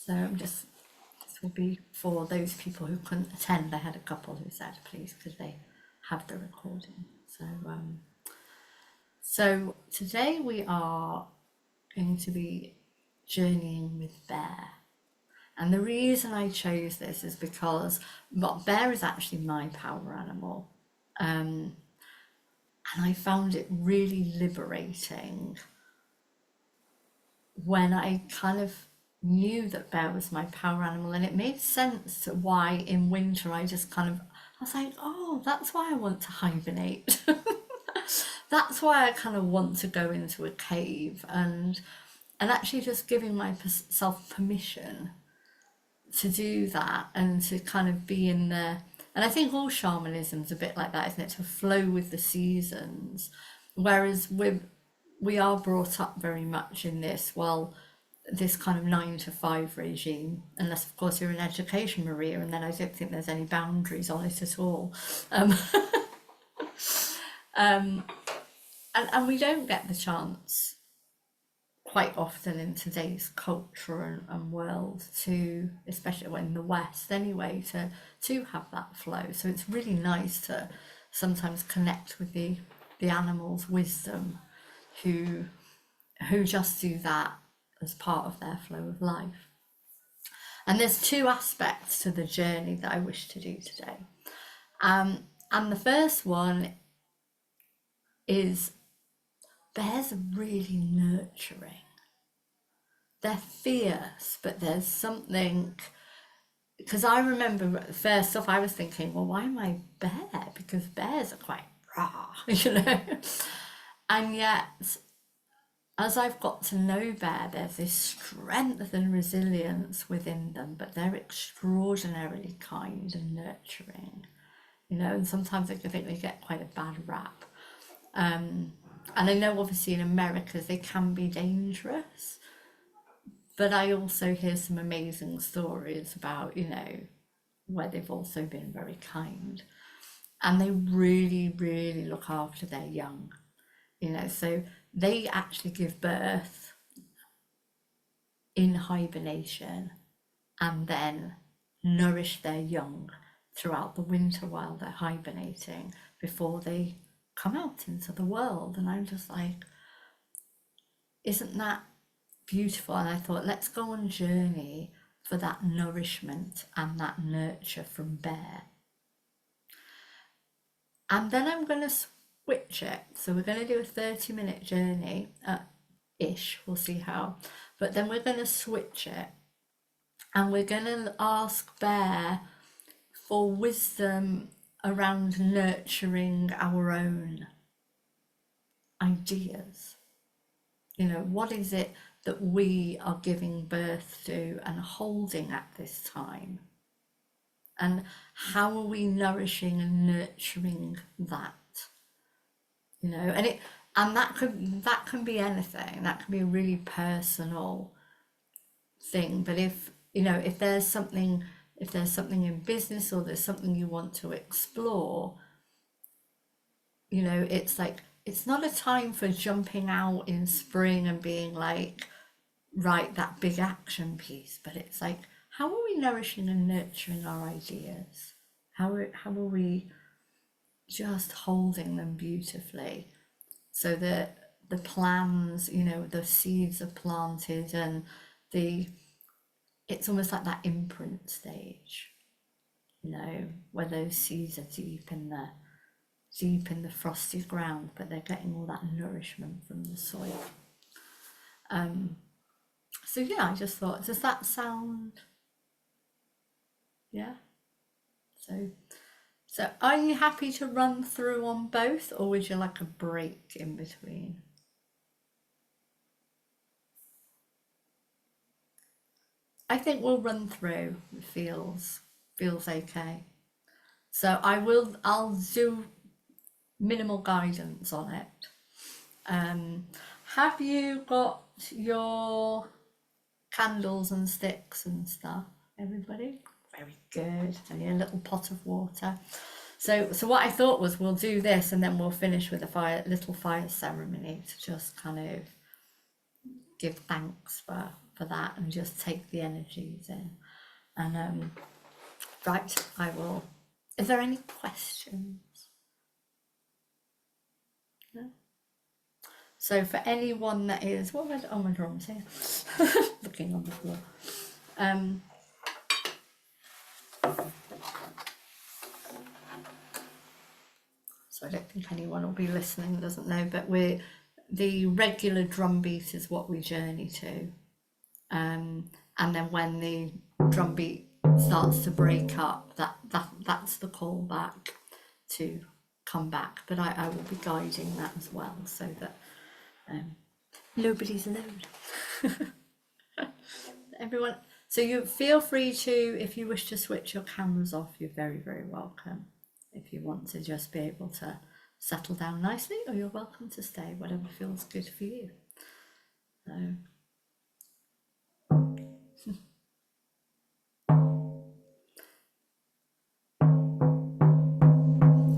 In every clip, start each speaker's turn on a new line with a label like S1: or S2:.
S1: So this will be for those people who couldn't attend. I had a couple who said, please, could they have the recording? So today we are going to be journeying with Bear. And the reason I chose this is because Bear is actually my power animal. And I found it really liberating when I kind of knew that Bear was my power animal, and it made sense to why in winter I was like, oh, that's why I want to hibernate. That's why I kind of want to go into a cave, and actually just giving myself permission to do that and to kind of be in there. And I think all shamanism's a bit like that, isn't it? To flow with the seasons. Whereas we are brought up very much in this kind of 9 to 5 regime, unless of course you're in education, Maria, and then I don't think there's any boundaries on it at all. And we don't get the chance quite often in today's culture and world to, especially in the West anyway, to have that flow. So it's really nice to sometimes connect with the animals' wisdom who just do that as part of their flow of life. And there's 2 aspects to the journey that I wish to do today. And the first one is bears are really nurturing. They're fierce, but there's something, because I remember first off I was thinking, well, why am I bear? Because bears are quite raw, you know. And yet, as I've got to know bear, there's this strength and resilience within them, but they're extraordinarily kind and nurturing, you know. And sometimes I think they get quite a bad rap. And I know obviously in America they can be dangerous, but I also hear some amazing stories about, you know, where they've also been very kind, and they really, really look after their young, you know. So they actually give birth in hibernation and then nourish their young throughout the winter while they're hibernating before they come out into the world. And I'm just like, isn't that beautiful? And I thought, let's go on a journey for that nourishment and that nurture from bear. And then I'm going to switch it. So we're going to do a 30-minute journey ish, we'll see how, but then we're going to switch it and we're going to ask bear for wisdom around nurturing our own ideas. You know, what is it that we are giving birth to and holding at this time? And how are we nourishing and nurturing that? You know, and that can be anything. That can be a really personal thing. But if, you know, if there's something in business or there's something you want to explore, you know, it's like, it's not a time for jumping out in spring and being like, right, that big action piece, but it's like, how are we nourishing and nurturing our ideas? How are we just holding them beautifully so that the plans, you know, the seeds are planted, and it's almost like that imprint stage, you know, where those seeds are deep in the frosty ground, but they're getting all that nourishment from the soil. So yeah, I just thought, does that sound, yeah? So are you happy to run through on both, or would you like a break in between? I think we'll run through. It feels okay. So I'll do minimal guidance on it. Have you got your candles and sticks and stuff, everybody? Very good. And a little pot of water. So what I thought was, we'll do this and then we'll finish with a little fire ceremony to just kind of give thanks for for that and just take the energies in. And right, I will. Is there any questions? No? So for anyone that is, oh my drum's here, looking on the floor. So I don't think anyone will be listening that doesn't know, but the regular drum beat is what we journey to. And then when the drum beat starts to break up, that's the call back to come back. But I will be guiding that as well, so that nobody's alone. Everyone, so you feel free to, if you wish to switch your cameras off, you're very, very welcome. If you want to just be able to settle down nicely, or you're welcome to stay, whatever feels good for you. So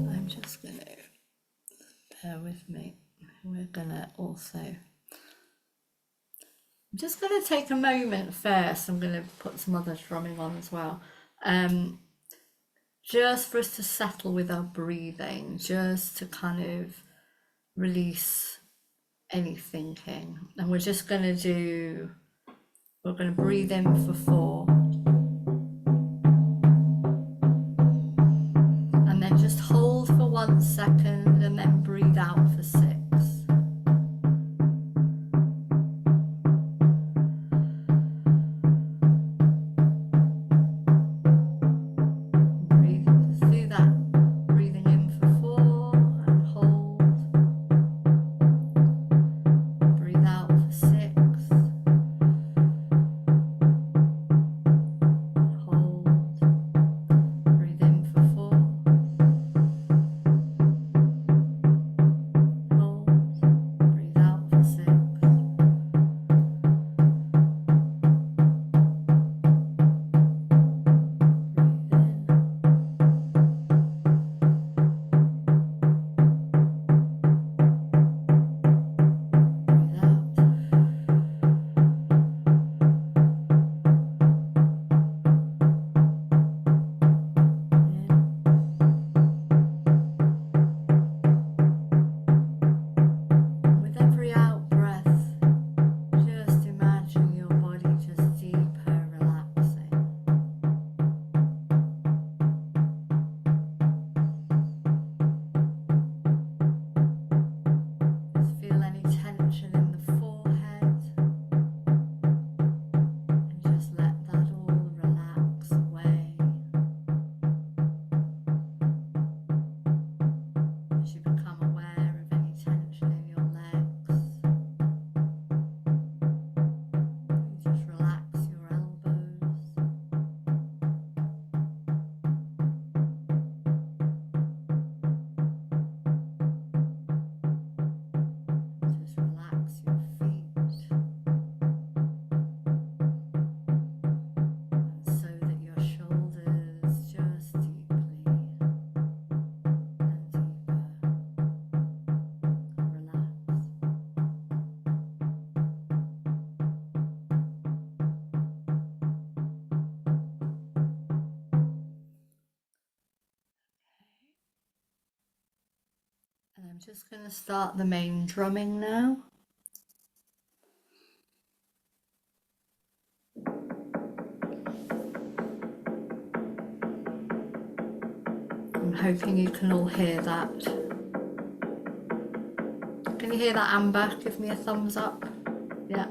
S1: I'm just going to, bear with me, we're going to also, I'm just going to take a moment first, I'm going to put some other drumming on as well, just for us to settle with our breathing, just to kind of release any thinking. And we're just going to do, we're going to breathe in for 4. And then just hold for 1 second and then breathe out for 6. I'm just going to start the main drumming now. I'm hoping you can all hear that. Can you hear that, Amber? Give me a thumbs up. Yeah.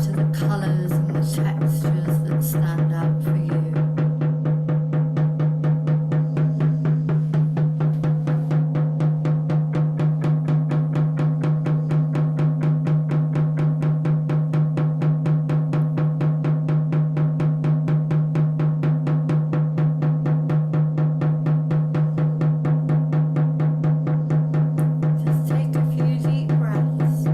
S1: what are the colours and the textures that stand out for you? Just take a few deep breaths.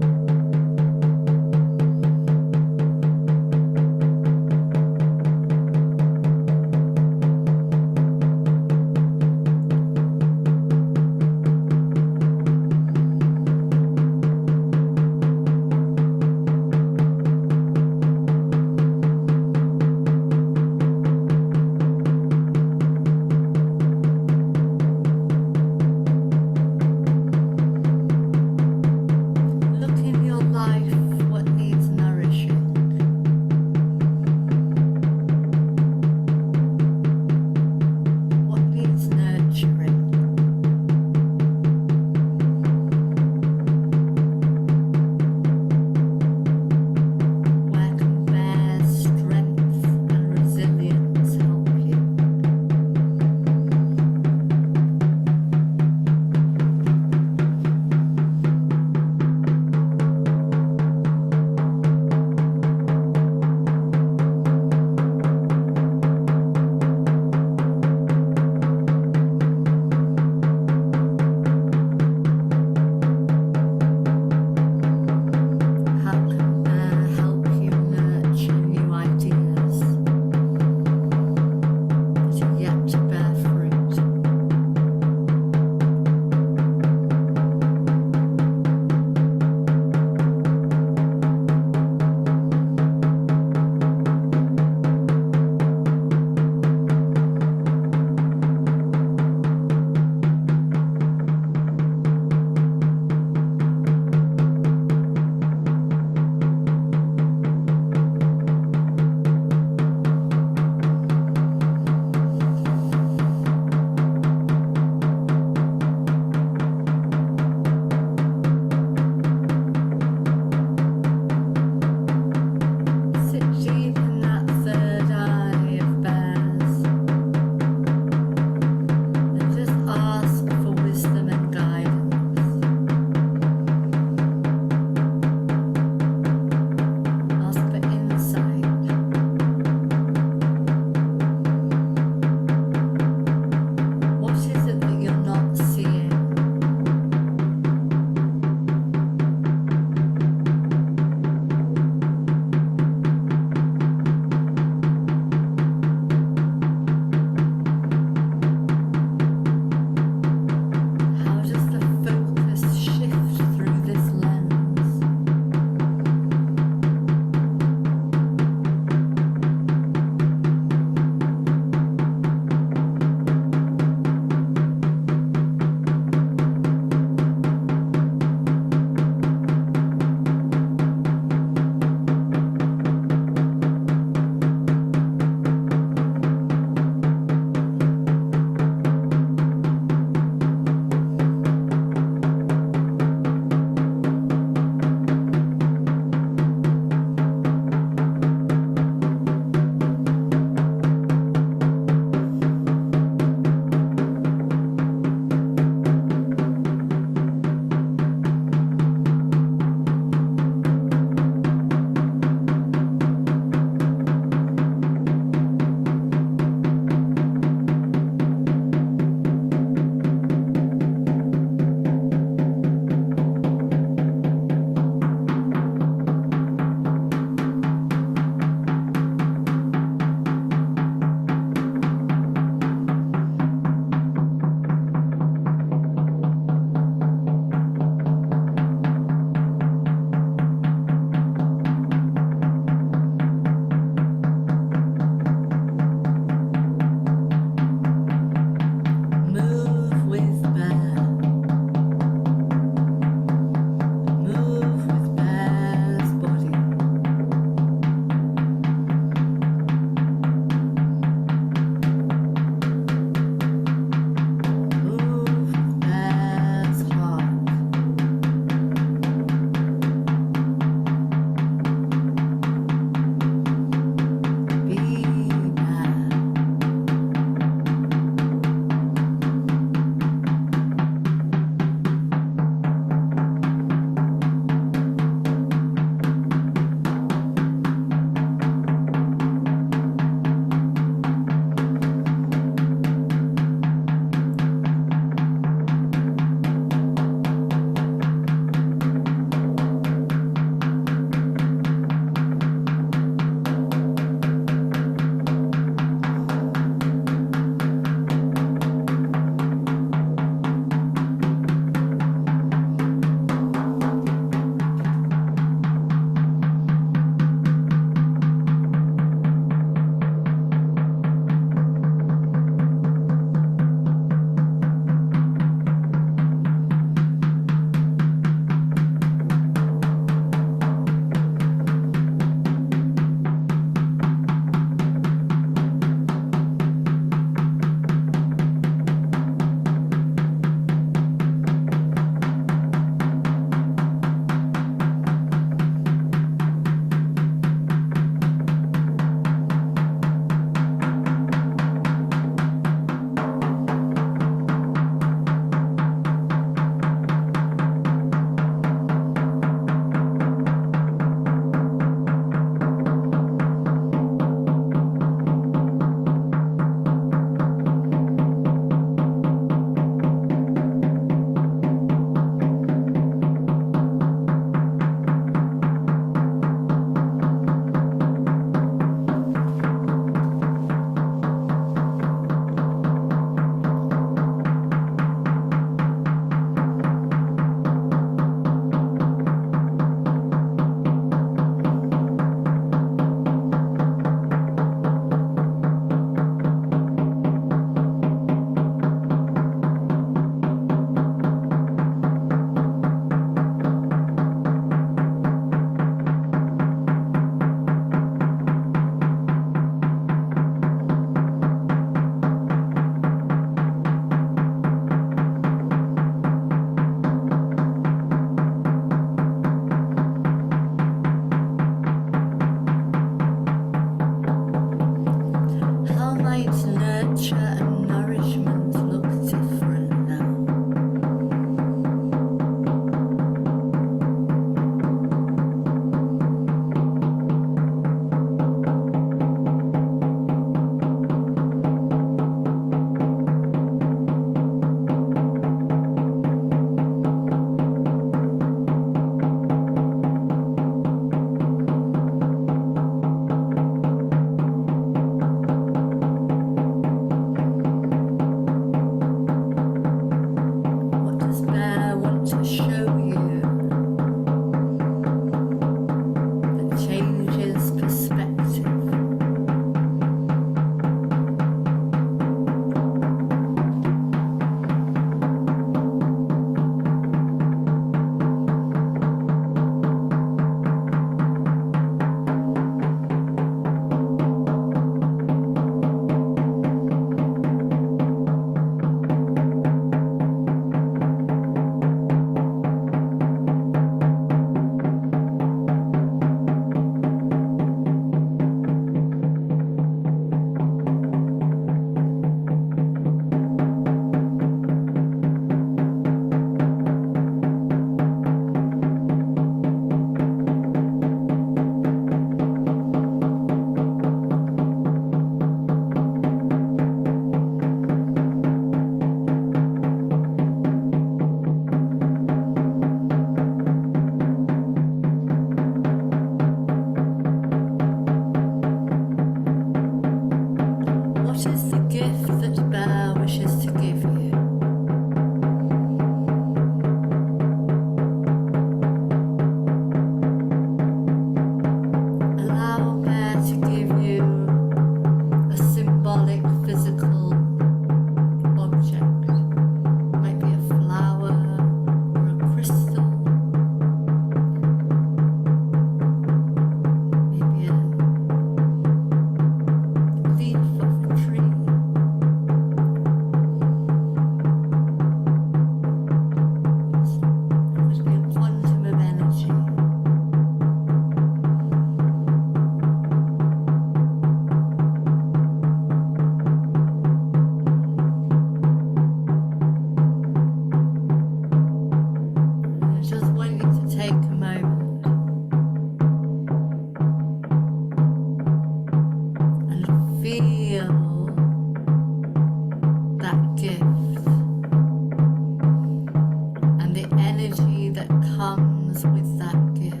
S1: the energy that comes with that gift?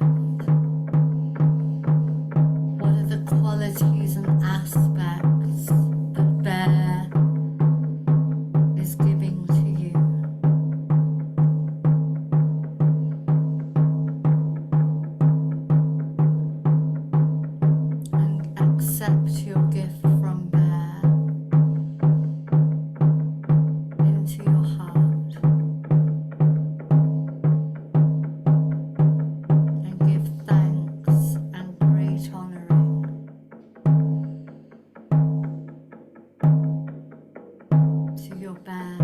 S1: What are the qualities and aspects that Bear is giving to you? And accept your gift from Bear into your heart. And give thanks and great honouring to your Bear,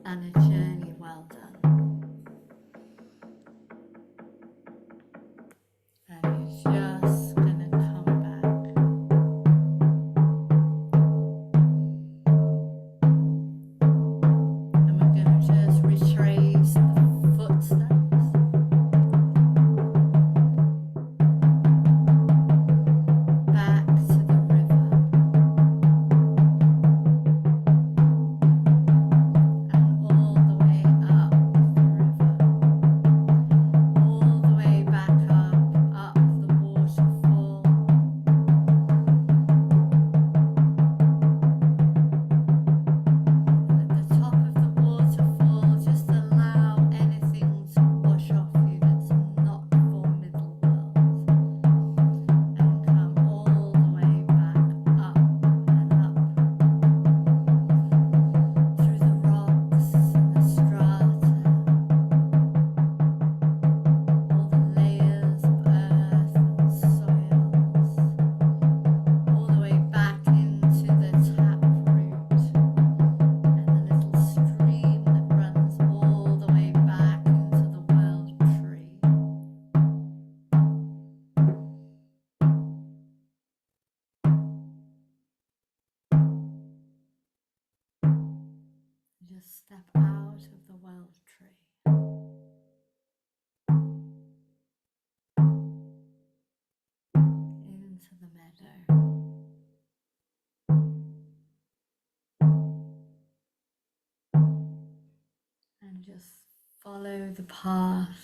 S1: and a journey well done. And you're just gonna come back, and we're gonna just retrace the footsteps back to the river, and all the way up the river, all the way back up the waterfall, and at the top of the waterfall, just allow anything to wash off you that's not for middle world, and come all the way back up and up through the rocks and the strata, all the layers of earth and soils, all the way back into the taproot and the little stream that runs all the way back into the world tree. Just step out of the world tree into the meadow, and just follow the path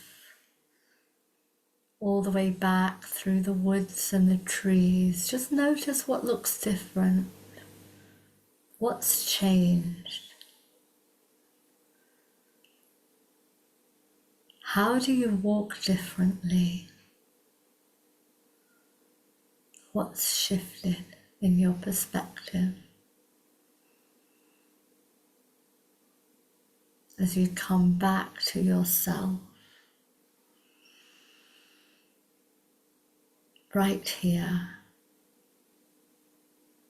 S1: all the way back through the woods and the trees. Just notice what looks different, what's changed. How do you walk differently? What's shifted in your perspective as you come back to yourself right here,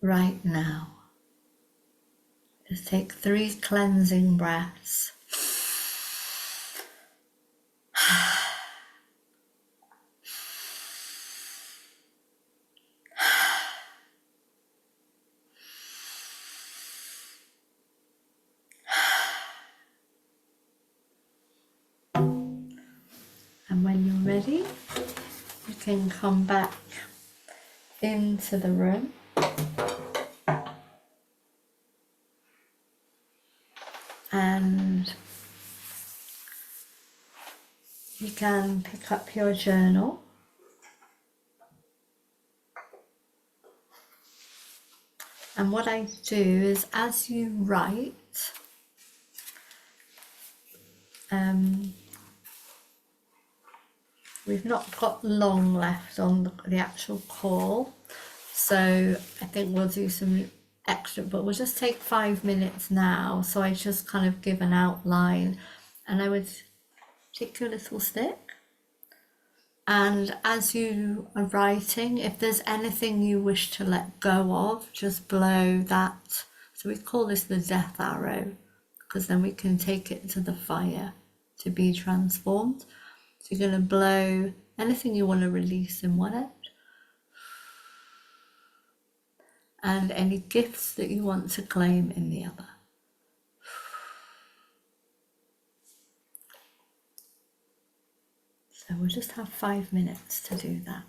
S1: right now? Just take 3 cleansing breaths. And when you're ready, you can come back into the room and you can pick up your journal and what I do is as you write, we've not got long left on the actual call, so I think we'll do some extra, but we'll just take 5 minutes now. So I just kind of give an outline, and I would take your little stick, and as you are writing, if there's anything you wish to let go of, just blow that. So we call this the death arrow, because then we can take it to the fire to be transformed. So you're going to blow anything you want to release in one end, and any gifts that you want to claim in the other. So we'll just have 5 minutes to do that.